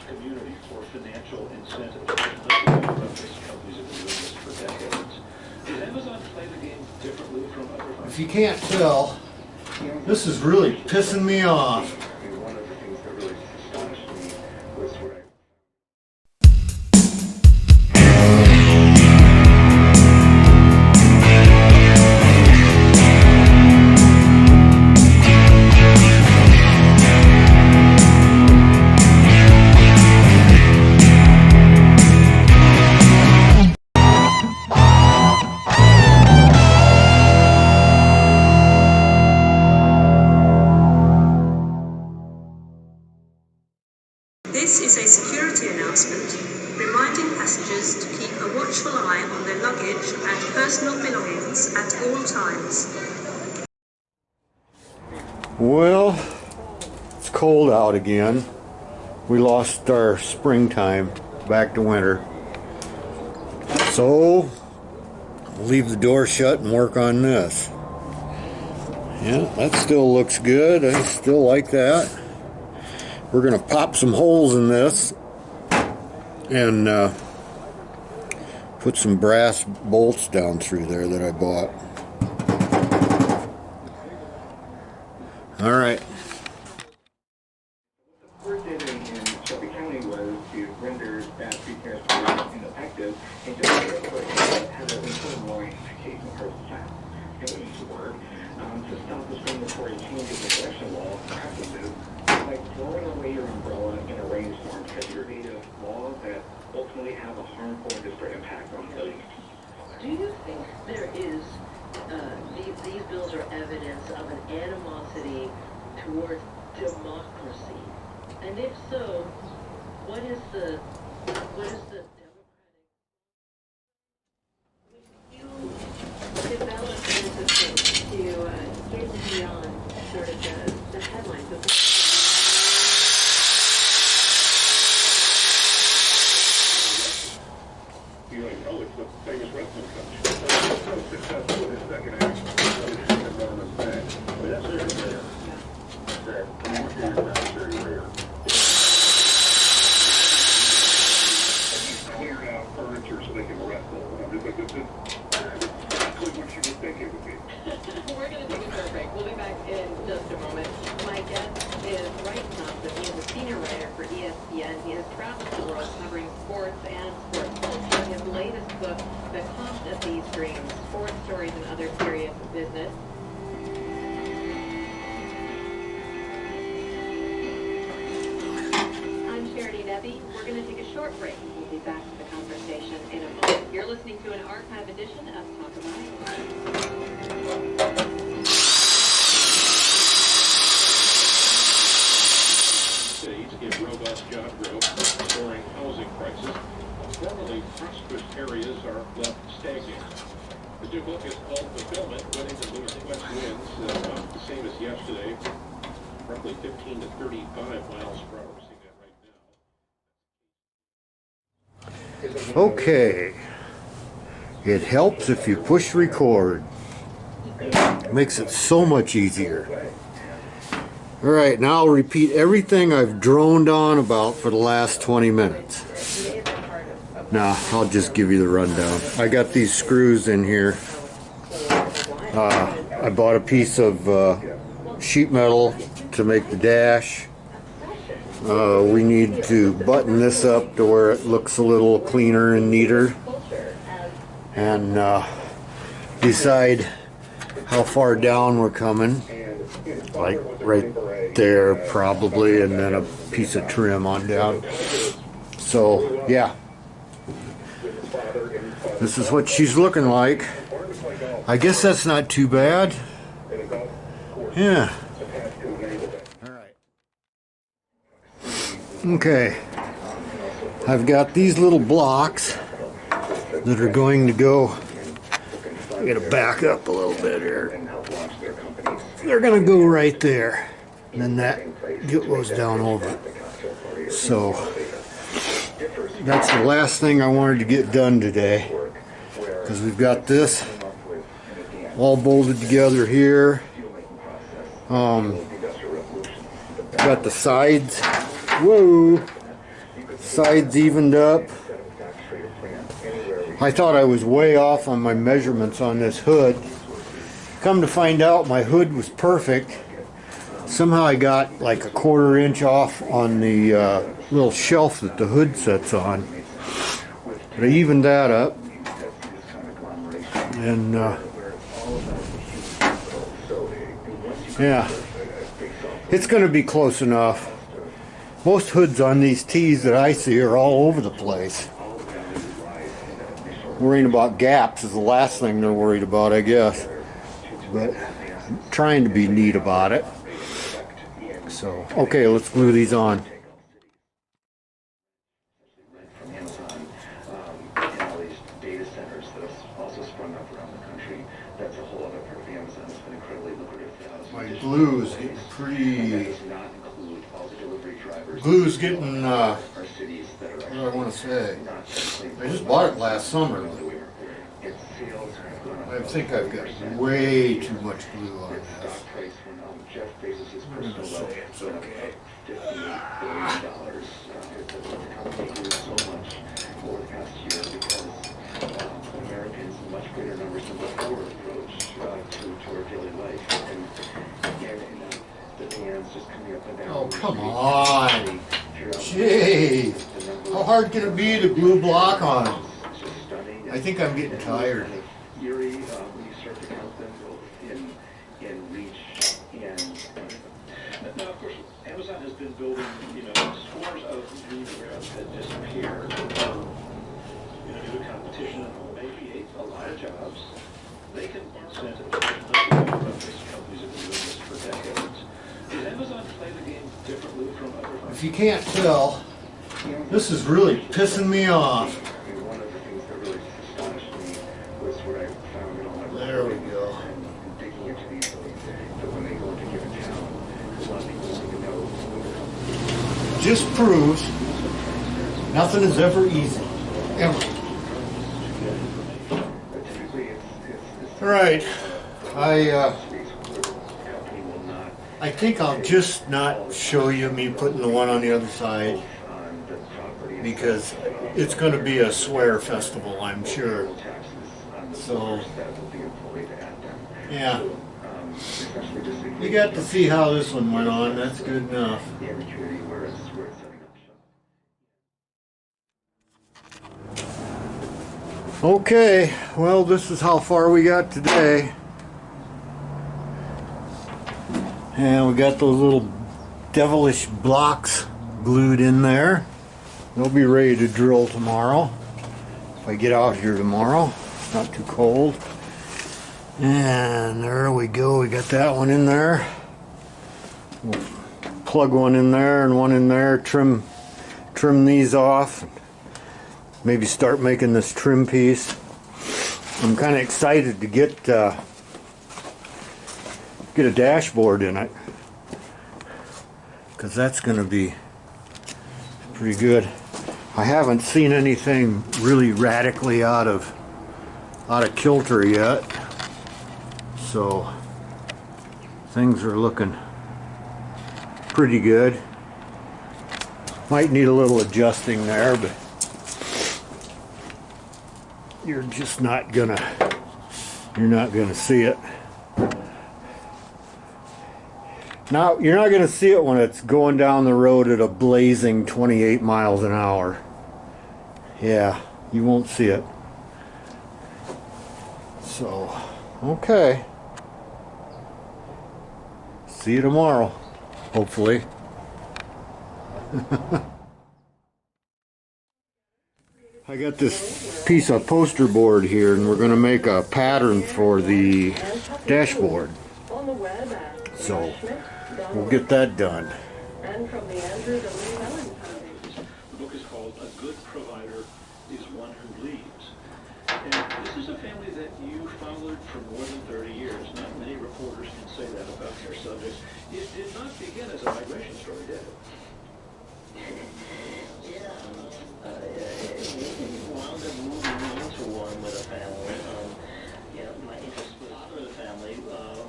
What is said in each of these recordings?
community for financial incentives. Companies have been doing this for decades. Does Amazon play the game differently from other companies? If you can't tell, this is really pissing me off. One of the things that really astonished me was what I This is a security announcement reminding passengers to keep a watchful eye on their luggage and personal belongings at all times. Well, it's cold out again. We lost our springtime, back to winter. So, leave the door shut and work on this. Yeah, that still looks good. I still like that. We're going to pop some holes in this and put some brass bolts down through there that I bought. All right. The first data in Shelby County was to render that free cash flow ineffective, and just real quick, has an important warning case in Hartsville. It needs to work to stop discriminatory changes in election law practices, like throwing away your umbrella in a rainstorm because you're made of laws that ultimately have a harmful and disparate impact on millions. Do you think there is, these bills are evidence of an animosity towards democracy? And if so, what is the democratic? You develop this approach to get beyond sort of the headlines. You're like, oh, it's the famous wrestling coach. So successful in his second act. But that's very rare. That very rare. Cleared out furniture so they can wrestle. This is exactly what you would think it would be. We're going to take a short break. We'll be back in just a moment. My guest is Bryce Thompson. He is a senior writer for ESPN. He has traveled the world covering sports and sports culture. His latest book, The Cost of These Dreams, Sports Stories and Other Serious Business. I'm Charity Debbie. We're going to take a short break. We'll be back to the conversation in a moment. You're listening to an archive edition of Talk About It. Cities give robust job growth, soaring housing prices. Formerly prosperous areas are left stagnant. The new book is called Fulfillment, Winning the Northwest Winds, about the same as yesterday, roughly 15 to 35 miles per hour. We're seeing that right now. Okay. It helps if you push record. It makes it so much easier. All right, now I'll repeat everything I've droned on about for the last 20 minutes. Now, I'll just give you the rundown. I got these screws in here. I bought a piece of sheet metal to make the dash. We need to button this up to where it looks a little cleaner and neater. And decide how far down we're coming. Like right there probably, and then a piece of trim on down. So, yeah. This is what she's looking like. I guess that's not too bad. Yeah. Alright. Okay. I've got these little blocks that are going to go. I gotta back up a little bit here. They're gonna go right there. And then that goes down over. So that's the last thing I wanted to get done today, because we've got this all bolted together here. Got the sides, whoa, Sides evened up. I thought I was way off on my measurements on this hood. Come to find out, my hood was perfect. Somehow I got like a 1/4 inch off on the little shelf that the hood sits on. But I evened that up. And yeah, it's going to be close enough. Most hoods on these T's that I see are all over the place. Worrying about gaps is the last thing they're worried about, I guess. But I'm trying to be neat about it. So, okay, let's glue these on. From Amazon and all these data centers that have also sprung up around the country. That's a whole other part of Amazon. It's been incredibly lucrative for thousands. My glue is getting pretty... That does not include all the delivery drivers. Glue's getting, our cities that are what do I want to say? not simply I just bought it last summer. its sales have gone up. I think I've got way too much glue on Its this. stock price went Jeff Bezos' personal gonna say wealth it's went up okay. $58 billion. The company grew so much over the past year because Americans in much greater numbers than before approach to our daily life. And the demands just coming up and down. Oh, come on. Jeez. How hard can it be to glue block on them? It's just stunning. I think I'm getting tired. Eerie when you start to count them both in reach and now of course Amazon has been building scores of new routes that disappear due to competition and may create a lot of jobs. They can incentive companies have been doing this for decades. Does Amazon play the game differently from other companies? If you can't tell, this is really pissing me off. One of the things that really astonished me was what I found in all my There we go. and digging into these that when they go into a given town, a lot of people don't even know who the company is. Just proves nothing is ever easy. Ever. But typically it's All right. space where the company will not I think I'll just not show you me putting the one on the other side on the property because it's going to be a swear festival, I'm sure. taxes on the So, stores that will be employed at them. yeah. Especially just You got to see how this one went on. That's good enough. in every community where it's setting up shop. Okay, well, this is how far we got today. And we got those little devilish blocks glued in there. They'll be ready to drill tomorrow. If I get out here tomorrow, it's not too cold. And there we go, we got that one in there. We'll plug one in there and one in there, trim these off. Maybe start making this trim piece. I'm kind of excited to get a dashboard in it, because that's going to be pretty good. I haven't seen anything really radically out of kilter yet, so things are looking pretty good. Might need a little adjusting there, but you're just not gonna see it. Now, you're not gonna see it when it's going down the road at a blazing 28 miles an hour. Yeah, you won't see it. So, okay. See you tomorrow, hopefully. I got this piece of poster board here, and we're going to make a pattern for the dashboard. So we'll get that done. And from the Andrew W. Mellon Foundation. The book is called A Good Provider is One Who Leads. And this is a family that you followed for more than 30 years. Not many reporters can say that about their subjects. It did not begin as a migration story, did it? Wound up moving into one with a family. My interest with the family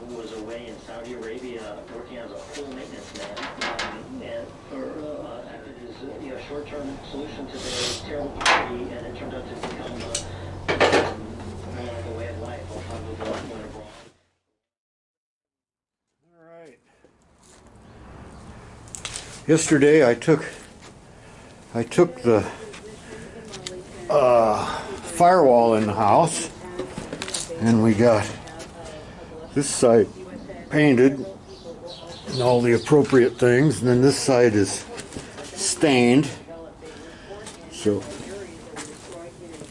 was away in Saudi Arabia working as a pool maintenance man, and acted as short-term solution to the terrible poverty, and it turned out to become more of a way of life. I'll talk a little bit more abroad. All right. Yesterday I took the firewall in the house, and we got this side painted and all the appropriate things, and then this side is stained. So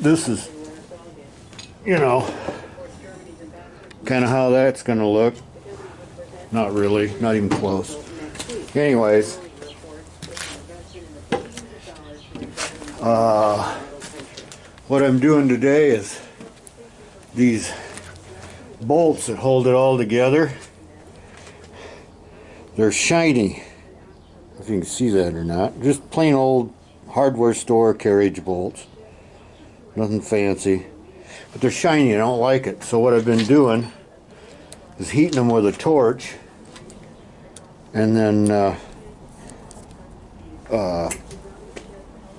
this is, you know, kind of how that's going to look. Not really, not even close. Anyways, what I'm doing today is these bolts that hold it all together. They're shiny, if you can see that or not. Just plain old hardware store carriage bolts. Nothing fancy. But they're shiny, I don't like it. So what I've been doing is heating them with a torch and then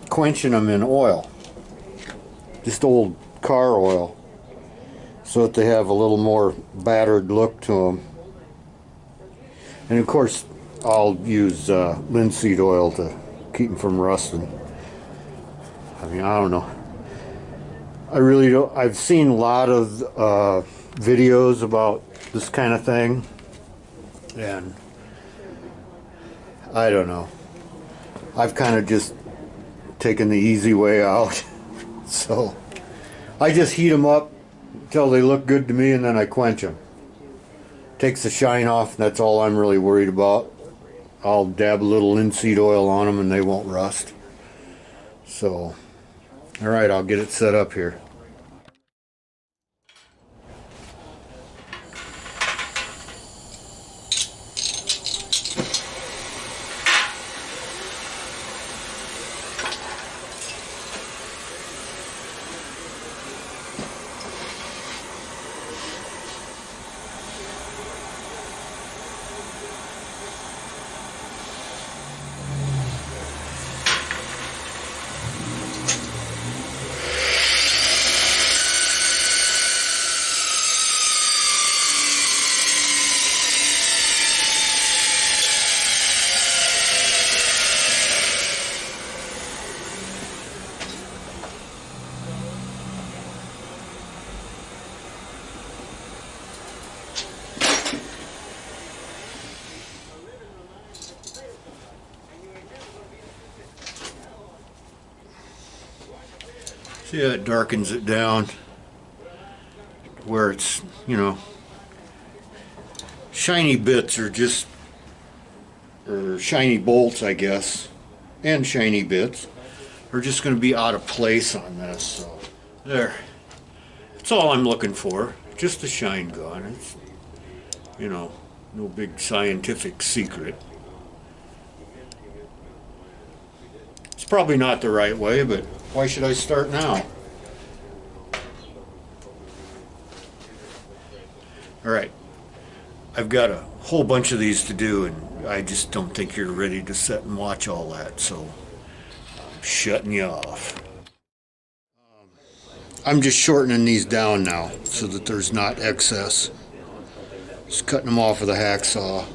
quenching them in oil. Just old car oil, so that they have a little more battered look to them. And of course, I'll use linseed oil to keep them from rusting. I mean, I don't know. I really don't. I've seen a lot of videos about this kind of thing, and I don't know. I've kind of just taken the easy way out. So I just heat them up until they look good to me, and then I quench them. Takes the shine off, and that's all I'm really worried about. I'll dab a little linseed oil on them and they won't rust. So, alright, I'll get it set up here. See how it darkens it down where it's, you know, shiny bits are just, or shiny bolts, I guess, and shiny bits are just going to be out of place on this. So there, that's all I'm looking for, just the shine gone. It's, you know, no big scientific secret. It's probably not the right way, but why should I start now? Alright, I've got a whole bunch of these to do, and I just don't think you're ready to sit and watch all that, so I'm shutting you off. I'm just shortening these down now so that there's not excess. Just cutting them off with a hacksaw.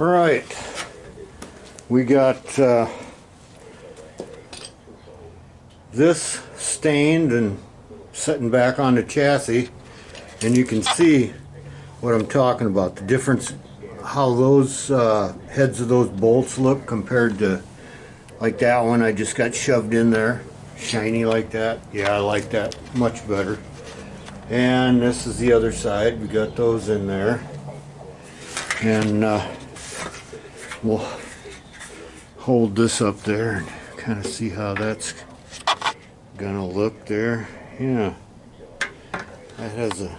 All right, we got this stained and setting back on the chassis, and you can see what I'm talking about, the difference, how those heads of those bolts look compared to like that one I just got shoved in there, shiny like that. Yeah, I like that much better. And this is the other side, we got those in there, and we'll hold this up there and kind of see how that's gonna look there. Yeah, That has a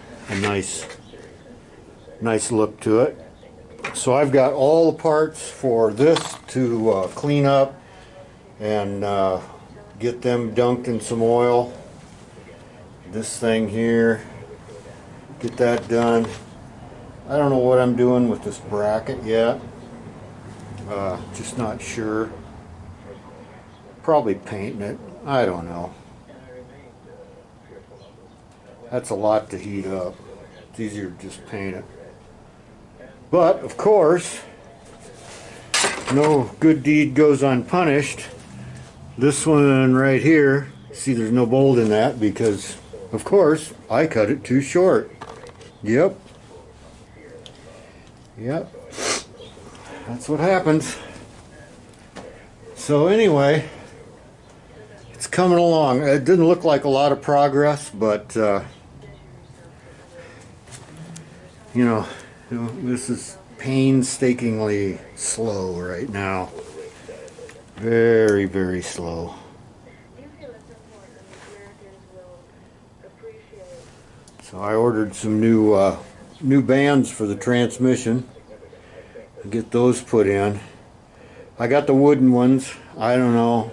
nice look to it. So I've got all the parts for this to clean up and get them dunked in some oil. This thing here, get that done. I don't know what I'm doing with this bracket yet. Just not sure. Probably painting it. I don't know. That's a lot to heat up. It's easier to just paint it. But, of course, no good deed goes unpunished. This one right here, see there's no bolt in that because, of course, I cut it too short. Yep. That's what happens. So anyway, it's coming along. It didn't look like a lot of progress, but you know, this is painstakingly slow right now. Very, very slow. So I ordered some new bands for the transmission. Get those put in. I got the wooden ones. I don't know.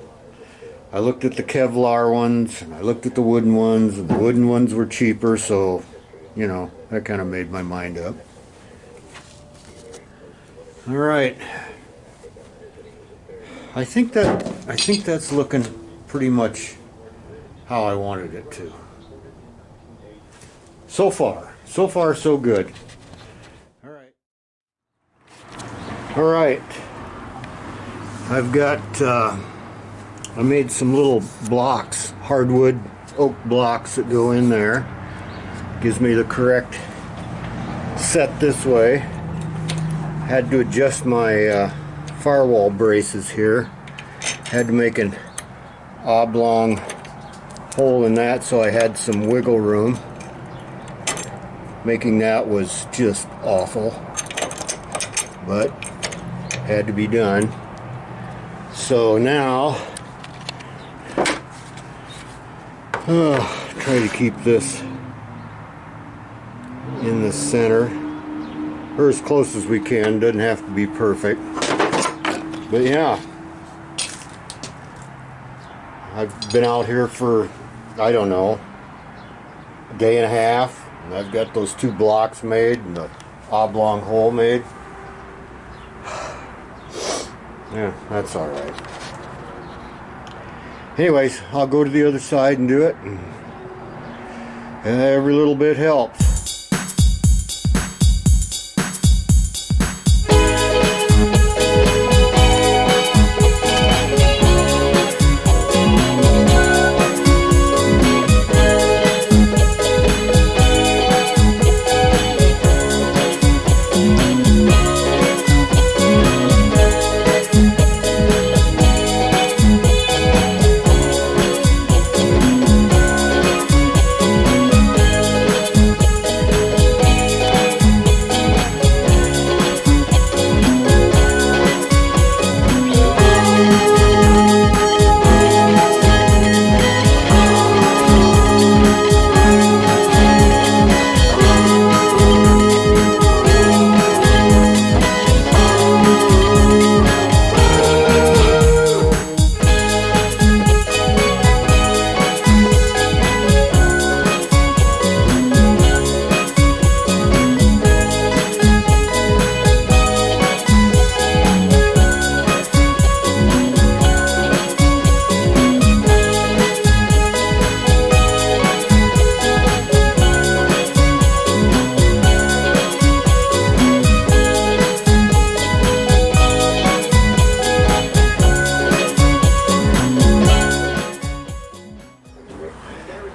I looked at the Kevlar ones and I looked at the wooden ones, and the wooden ones were cheaper, so you know, that kind of made my mind up. All right. I think that's looking pretty much how I wanted it to. So far so good. All right. I've got I made some little blocks, hardwood oak blocks that go in there. Gives me the correct set this way. Had to adjust my firewall braces here. Had to make an oblong hole in that so I had some wiggle room. Making that was just awful, but had to be done. So now try to keep this in the center, or as close as we can. Doesn't have to be perfect, but yeah, I've been out here for, I don't know, a day and a half, and I've got those two blocks made and the oblong hole made. Yeah, that's all right. Anyways, I'll go to the other side and do it, and every little bit helps.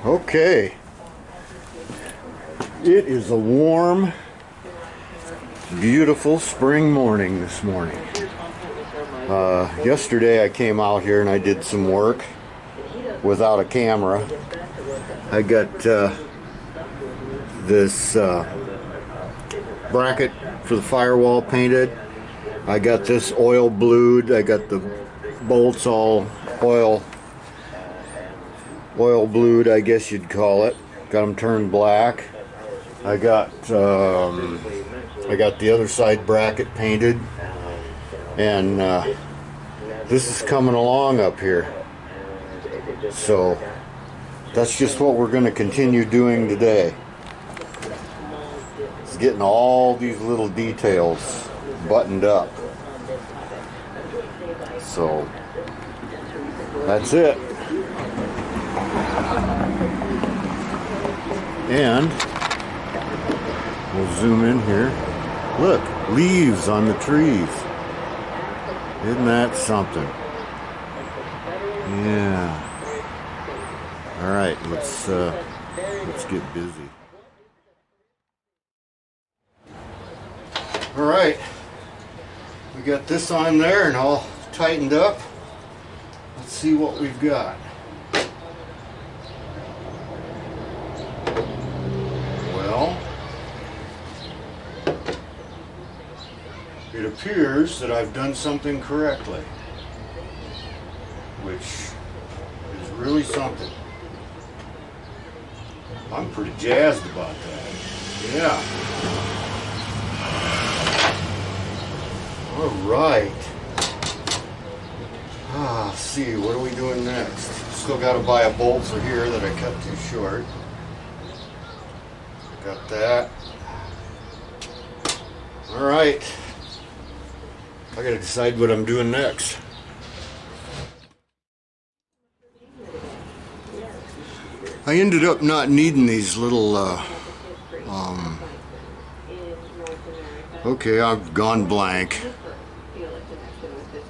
Okay, it is a warm, beautiful spring morning this morning. Yesterday I came out here and I did some work without a camera. I got this bracket for the firewall painted. I got this oil blued. I got the bolts all oil blued, I guess you'd call it. Got them turned black. I got the other side bracket painted, and this is coming along up here. So that's just what we're going to continue doing today. It's getting all these little details buttoned up. So that's it. And we'll zoom in here. Look, leaves on the trees. Isn't that something? Yeah. All right, let's get busy. All right, we got this on there and all tightened up. Let's see what we've got. Well, it appears that I've done something correctly, which is really something. I'm pretty jazzed about that. Yeah. All right. Let's see, what are we doing next? Still got to buy a bolt for here that I cut too short. Got that. All right. I got to decide what I'm doing next. I ended up not needing these little, okay, I've gone blank.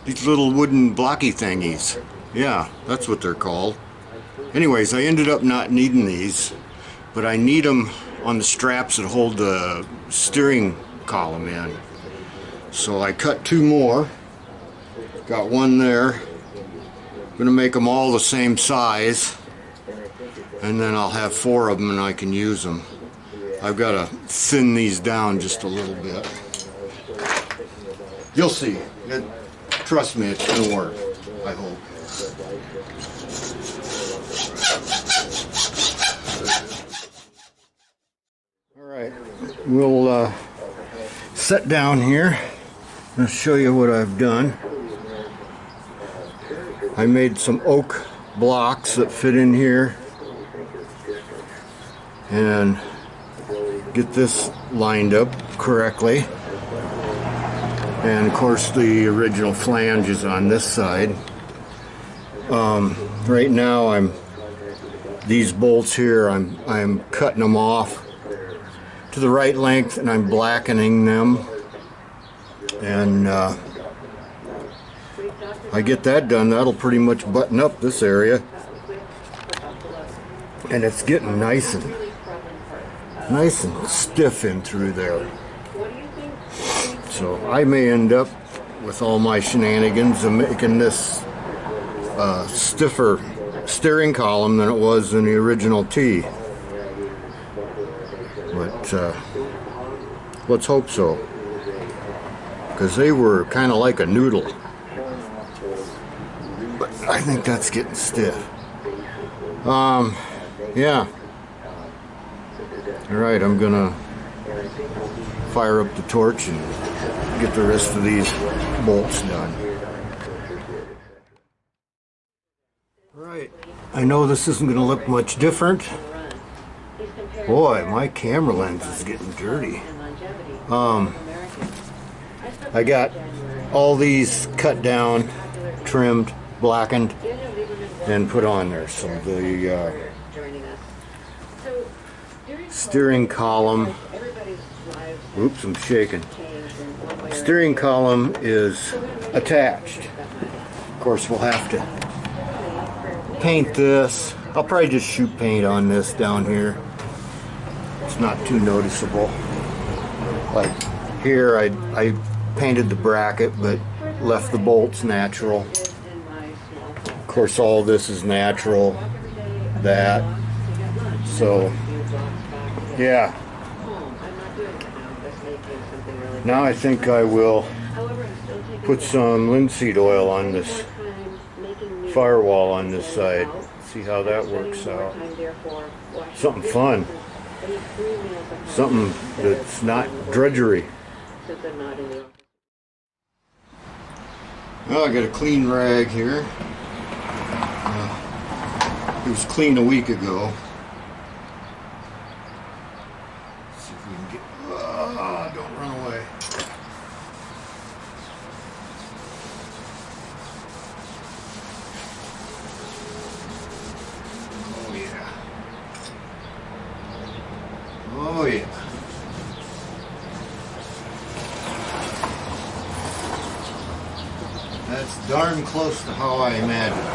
These little wooden blocky thingies. Yeah, that's what they're called. Anyways, I ended up not needing these, but I need them on the straps that hold the steering column in. So I cut 2 more. Got one there. Gonna make them all the same size. And then I'll have 4 of them and I can use them. I've got to thin these down just a little bit. You'll see. Trust me, it's going to work, I hope. All right, we'll sit down here and show you what I've done. I made some oak blocks that fit in here. And get this lined up correctly. And of course the original flange is on this side. Right now these bolts here, I'm cutting them off to the right length and I'm blackening them. And I get that done, that'll pretty much button up this area. And it's getting nice and stiff in through there. So I may end up with all my shenanigans of making this stiffer steering column than it was in the original T. But let's hope so, because they were kind of like a noodle. But I think that's getting stiff. Yeah. Alright, I'm gonna fire up the torch and get the rest of these bolts done. Alright, I know this isn't gonna look much different. Boy, my camera lens is getting dirty. I got all these cut down, trimmed, blackened, and put on there. So the steering column, oops, I'm shaking. Steering column is attached. Of course, we'll have to paint this. I'll probably just shoot paint on this down here. It's not too noticeable. Like here, I painted the bracket, but left the bolts natural. Of course, all this is natural. That. So, yeah. Now I think I will put some linseed oil on this firewall on this side. See how that works out. Something fun. Something that's not drudgery. Well, I got a clean rag here. It was clean a week ago. Let's see if we can get. Don't run away. Oh yeah. Oh yeah. That's darn close to how I imagined.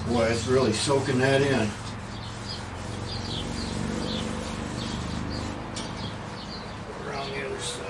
Boy, it's really soaking that in. Around the other side.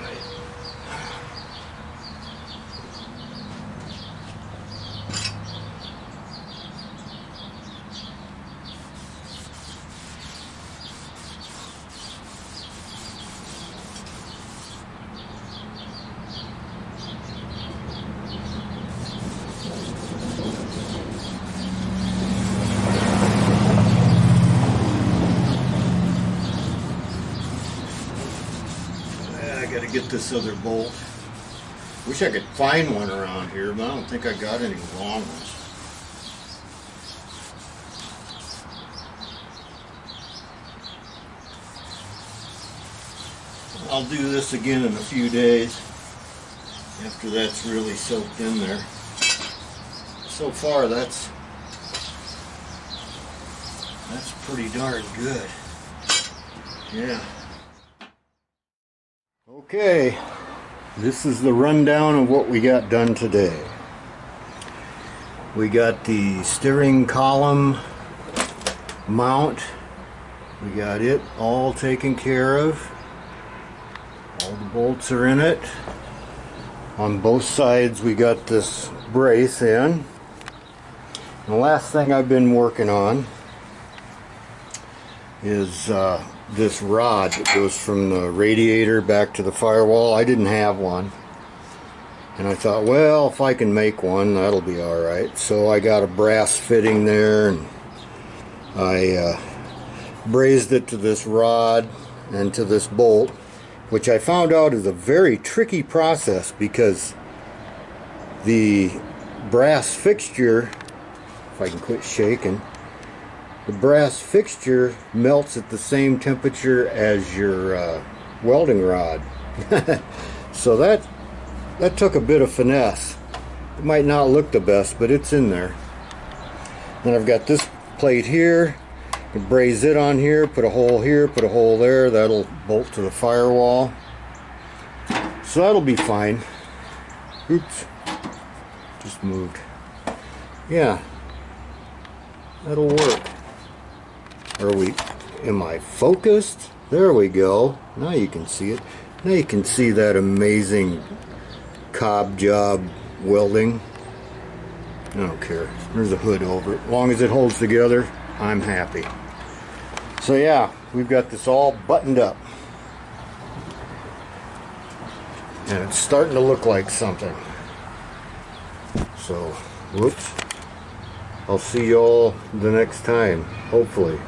I gotta get this other bolt. Wish I could find one around here, but I don't think I got any long ones. I'll do this again in a few days after that's really soaked in there. So far that's pretty darn good. Yeah. Okay, this is the rundown of what we got done today. We got the steering column mount. We got it all taken care of. All the bolts are in it. On both sides we got this brace in. The last thing I've been working on is this rod that goes from the radiator back to the firewall. I didn't have one, and I thought, well, if I can make one, that'll be alright. So I got a brass fitting there, and I brazed it to this rod and to this bolt, which I found out is a very tricky process because the brass fixture, if I can quit shaking, the brass fixture melts at the same temperature as your welding rod. So that took a bit of finesse. It might not look the best, but it's in there. Then I've got this plate here. I can braze it on here, put a hole here, put a hole there. That'll bolt to the firewall. So that'll be fine. Oops. Just moved. Yeah. That'll work. Am I focused? There we go. Now you can see it. Now you can see that amazing cob job welding. I don't care. There's a hood over it. As long as it holds together, I'm happy. So yeah, we've got this all buttoned up. And it's starting to look like something. So, whoops. I'll see y'all the next time, hopefully.